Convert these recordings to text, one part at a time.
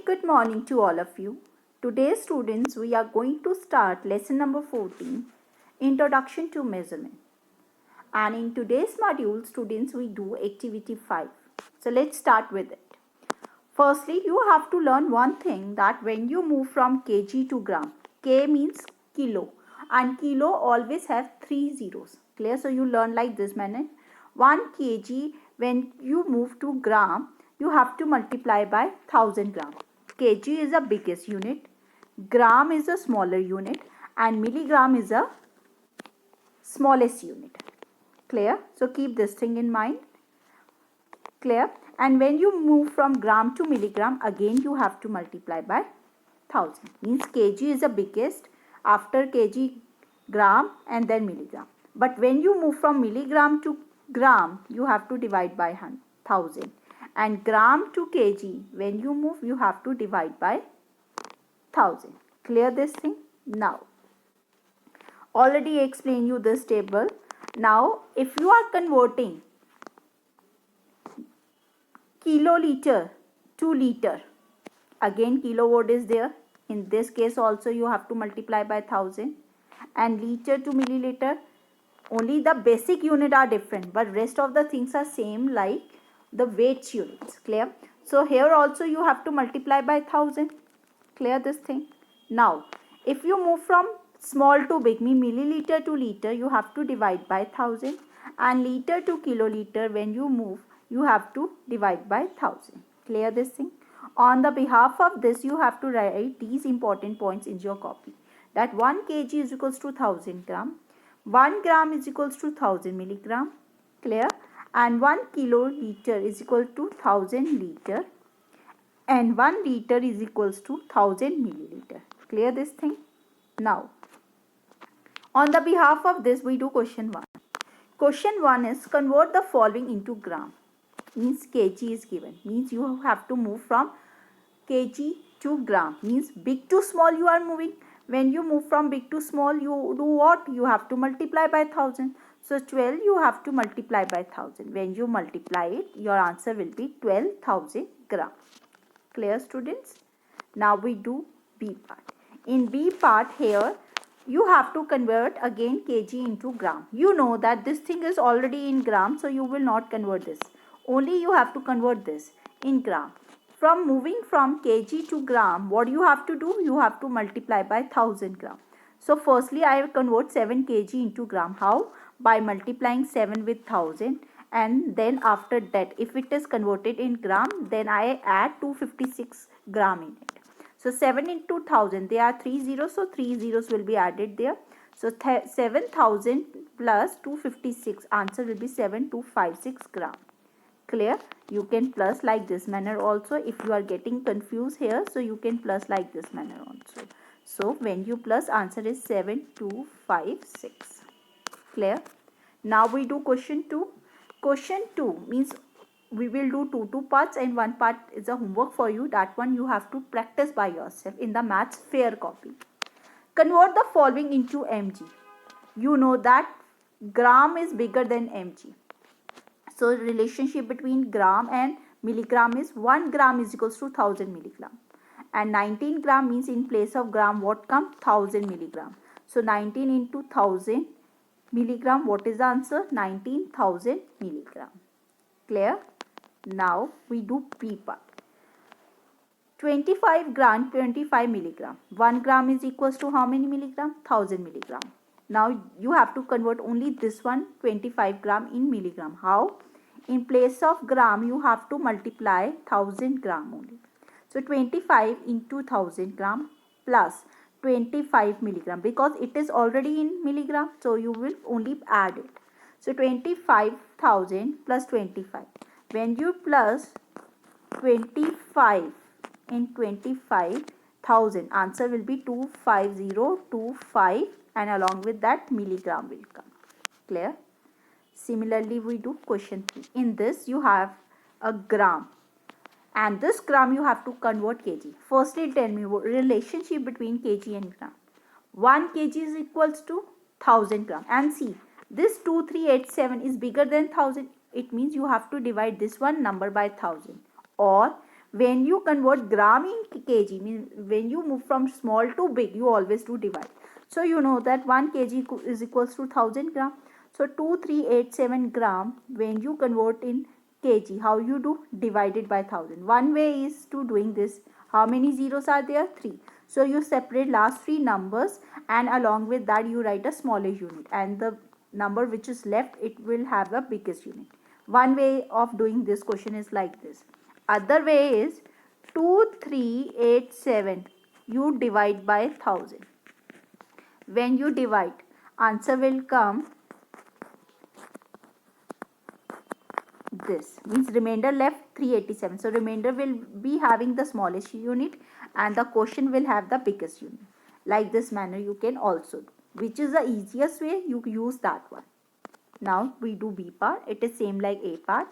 good morning to all of you. Today, students, we are going to start lesson number 14, Introduction to Measurement. And in today's module, students, we do activity 5. So let's start with it. Firstly, you have to learn one thing, that when you move from kg to gram, k means kilo and kilo always have 3 zeros. Clear? So you learn like this manner. 1 kg, when you move to gram, you have to multiply by 1000 gram. Kg is the biggest unit, gram is a smaller unit, and milligram is a smallest unit. Clear? So keep this thing in mind. Clear? And when you move from gram to milligram, again you have to multiply by 1000. Means kg is the biggest, after kg gram and then milligram. But when you move from milligram to gram, you have to divide by 1000. And gram to kg, when you move, you have to divide by 1000. Clear this thing? Now, already explained you this table. Now, if you are converting kiloliter to liter, again kilowatt is there. In this case also you have to multiply by 1000. And liter to milliliter, only the basic unit are different, but rest of the things are same, like the weights units. Clear? So here also you have to multiply by 1000. Clear this thing? Now, if you move from small to big, mean milliliter to liter, you have to divide by 1000. And liter to kiloliter, when you move, you have to divide by 1000. Clear this thing? On the behalf of this, you have to write these important points in your copy. That 1 kg is equals to 1000 gram. 1 gram is equals to 1000 milligram. Clear? And 1 kiloliter is equal to 1000 liter. And 1 liter is equals to 1000 milliliter. Clear this thing? Now, on the behalf of this, we do question 1. Question 1 is convert the following into gram. Means kg is given. Means you have to move from kg to gram. Means big to small you are moving. When you move from big to small, you do what? You have to multiply by 1000. So 12 you have to multiply by 1000. When you multiply it, your answer will be 12,000 gram. Clear, students? Now we do B part. In B part here, you have to convert again kg into gram. You know that this thing is already in gram, so you will not convert this. Only you have to convert this in gram. From moving from kg to gram, what you have to do? You have to multiply by 1000 gram. So firstly, I will convert 7 kg into gram. How? By multiplying 7 with 1000. And then after that, if it is converted in gram, then I add 256 gram in it. So 7 into 1000, there are 3 zeros, so 3 zeros will be added there. So 7000 plus 256, answer will be 7256 gram. Clear? You can plus like this manner also. If you are getting confused here, so you can plus like this manner also. So when you plus, answer is 7256. Clear? Now we do question 2. Question 2 means we will do two parts, and one part is a homework for you. That one you have to practice by yourself in the maths fair copy. Convert the following into mg. You know that gram is bigger than mg. So relationship between gram and milligram is 1 gram is equals to 1000 milligram. And 19 gram means in place of gram what come? 1000 milligram. So 19 into 1000 milligram, what is the answer? 19,000 milligram. Clear? Now we do B part. 25 gram, 25 milligram. 1 gram is equals to how many milligram? 1000 milligram. Now you have to convert only this one, 25 gram, in milligram. How? In place of gram, you have to multiply 1000 gram only. So 25 into 1000 gram plus 25 milligram, because it is already in milligram, so you will only add it. So 25,000 plus 25. When you plus 25 in 25,000, answer will be 25025, and along with that milligram will come. Clear? Similarly, we do question 3. In this, you have a gram, and this gram you have to convert kg. Firstly, tell me what relationship between kg and gram. 1 kg is equals to 1000 gram. And see, this 2387 is bigger than 1000. It means you have to divide this one number by 1000. Or When you convert gram in kg, means when you move from small to big, you always do divide. So you know that 1 kg is equals to 1000 gram. So 2387 gram, when you convert in kg, how you do? Divided by 1000. One way is to doing this. How many zeros are there? 3. So you separate last 3 numbers, and along with that you write a smaller unit, and the number which is left, it will have the biggest unit. One way of doing this question is like this. Other way is 2387, you divide by 1000. When you divide, answer will come this, means remainder left 387. So remainder will be having the smallest unit, and the question will have the biggest unit. Like this manner you can also do. Which is the easiest way? You use that one. Now we do B part. It is same like A part.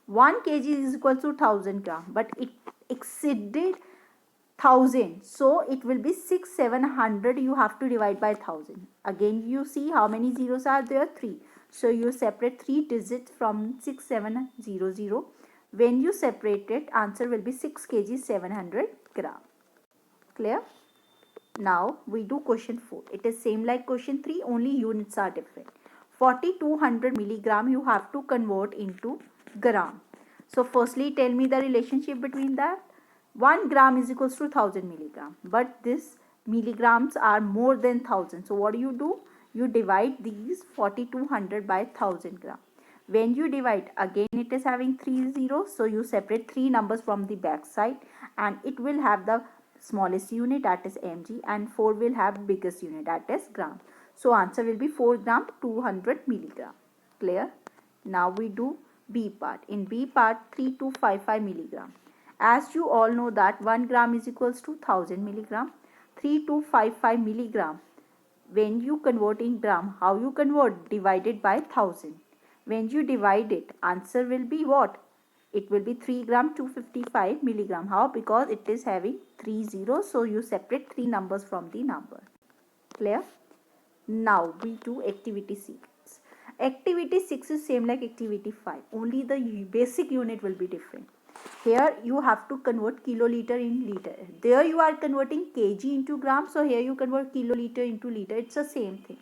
1 kg is equal to 1000 gram, but it exceeded 1000, so it will be 6700. You have to divide by 1000. Again you see how many zeros are there? 3. So you separate 3 digits from 6700. When you separate it, answer will be 6 kg 700 gram. Clear? Now we do question 4. It is same like question 3, only units are different. 4200 milligram you have to convert into gram. So firstly tell me the relationship between that. 1 gram is equals to 1000 milligram, but this milligrams are more than 1000. So what do? You divide these 4200 by 1000 gram. When you divide, again it is having 3 zeros, so you separate 3 numbers from the back side, and it will have the smallest unit, that is mg, and 4 will have biggest unit, that is gram. So answer will be 4 gram 200 milligram. Clear? Now we do B part. In B part, 3255 milligram. As you all know that 1 gram is equals to 1000 milligram. 3255 milligram. When you convert in gram, how you convert? Divided by 1000. When you divide it, answer will be what? It will be 3 gram 255 milligram. How? Because it is having 3 zeros, so you separate 3 numbers from the number. Clear? Now we do activity 6. Activity 6 is same like activity 5. Only the basic unit will be different. Here you have to convert kiloliter in liter. There you are converting kg into gram. So here you convert kiloliter into liter. It's the same thing.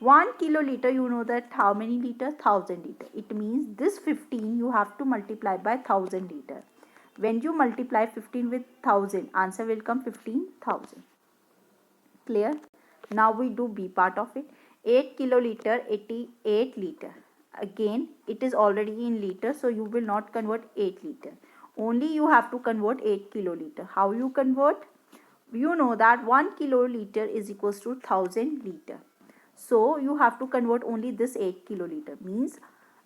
1 kiloliter, you know that how many liter? 1000 liter. It means this 15 you have to multiply by 1000 liter. When you multiply 15 with 1000, answer will come 15,000. Clear? Now we do B part of it. 8 kiloliter, 88 liter. Again, it is already in liter, so you will not convert 8 liter. Only you have to convert 8 kiloliter. How you convert? You know that 1 kiloliter is equals to 1000 liter. So you have to convert only this 8 kiloliter. Means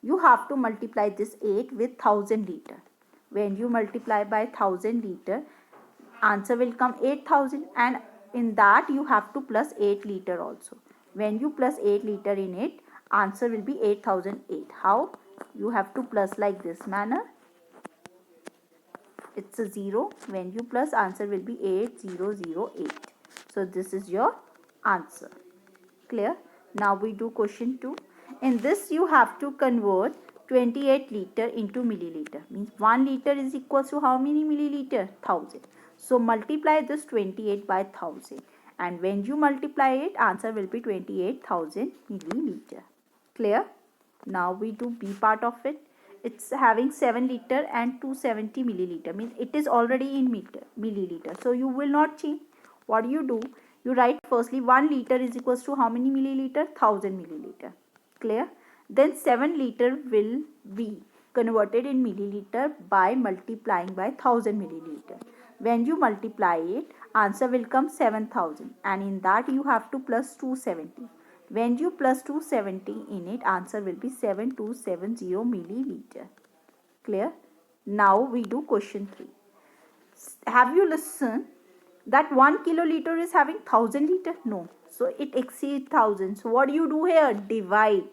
you have to multiply this 8 with 1000 liter. When you multiply by 1000 liter, answer will come 8000, and in that you have to plus 8 liter also. When you plus 8 liter in it, answer will be 8008. How? You have to plus like this manner. It's a 0. When you plus, answer will be 8008. So this is your answer. Clear? Now we do question 2. In this you have to convert 28 liter into milliliter. Means 1 liter is equals to how many milliliter? 1000. So multiply this 28 by 1000. And when you multiply it, answer will be 28,000 milliliter. Clear? Now we do B part of it. It's having 7 liter and 270 milliliter. Means it is already in milliliter. So you will not change. What do? You write firstly 1 liter is equals to how many milliliter? 1000 milliliter. Clear? Then 7 liter will be converted in milliliter by multiplying by 1000 milliliter. When you multiply it, answer will come 7000, and in that you have to plus 270. When you plus 270 in it, answer will be 7270 milliliter. Clear? Now we do question 3. Have you listened that 1 kiloliter is having 1000 liter? No. So it exceeds 1000. So what do you do here? Divide.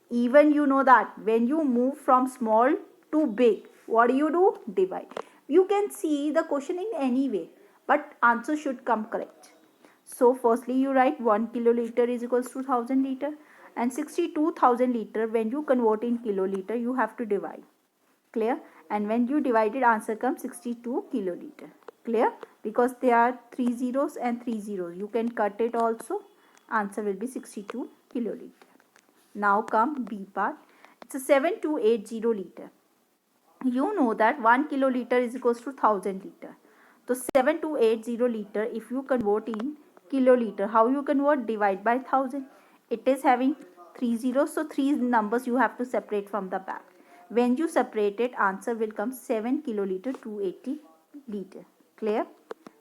Even you know that when you move from small to big, what do? Divide. You can see the question in any way, but answer should come correct. So firstly you write 1 kiloliter is equals to 1000 liter, and 62,000 liter, when you convert in kiloliter, you have to divide. Clear? and when you divided, answer comes 62 kiloliter. Clear? Because there are 3 zeros and 3 zeros, you can cut it also, answer will be 62 kiloliter. Now come B part. It's a 7280 liter. You know that 1 kiloliter is equals to 1000 liter. So 7280 liter, if you convert in kiloliter, how you convert? Divide by 1000. It is having 3 zeros, so 3 numbers you have to separate from the back. When you separate it, answer will come 7 kiloliter 280 liter. Clear?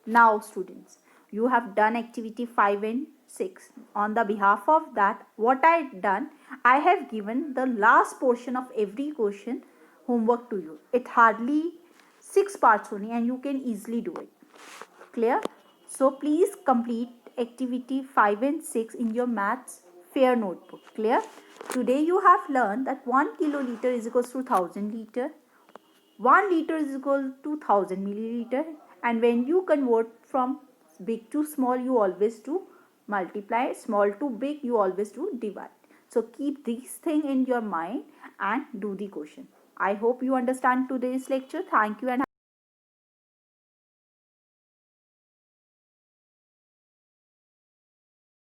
Now students, you have done activity 5 and 6. On the behalf of that, what I done, I have given the last portion of every question homework to you. It hardly 6 parts only and you can easily do it. Clear? So please complete activity 5 and 6 in your maths fair notebook. Clear? Today you have learned that 1 kiloliter is equals to 1000 liter. 1 liter is equal to 1000 milliliter, and when you convert from big to small, you always do multiply, small to big you always do divide. So keep these things in your mind and do the question. I hope you understand today's lecture. Thank you and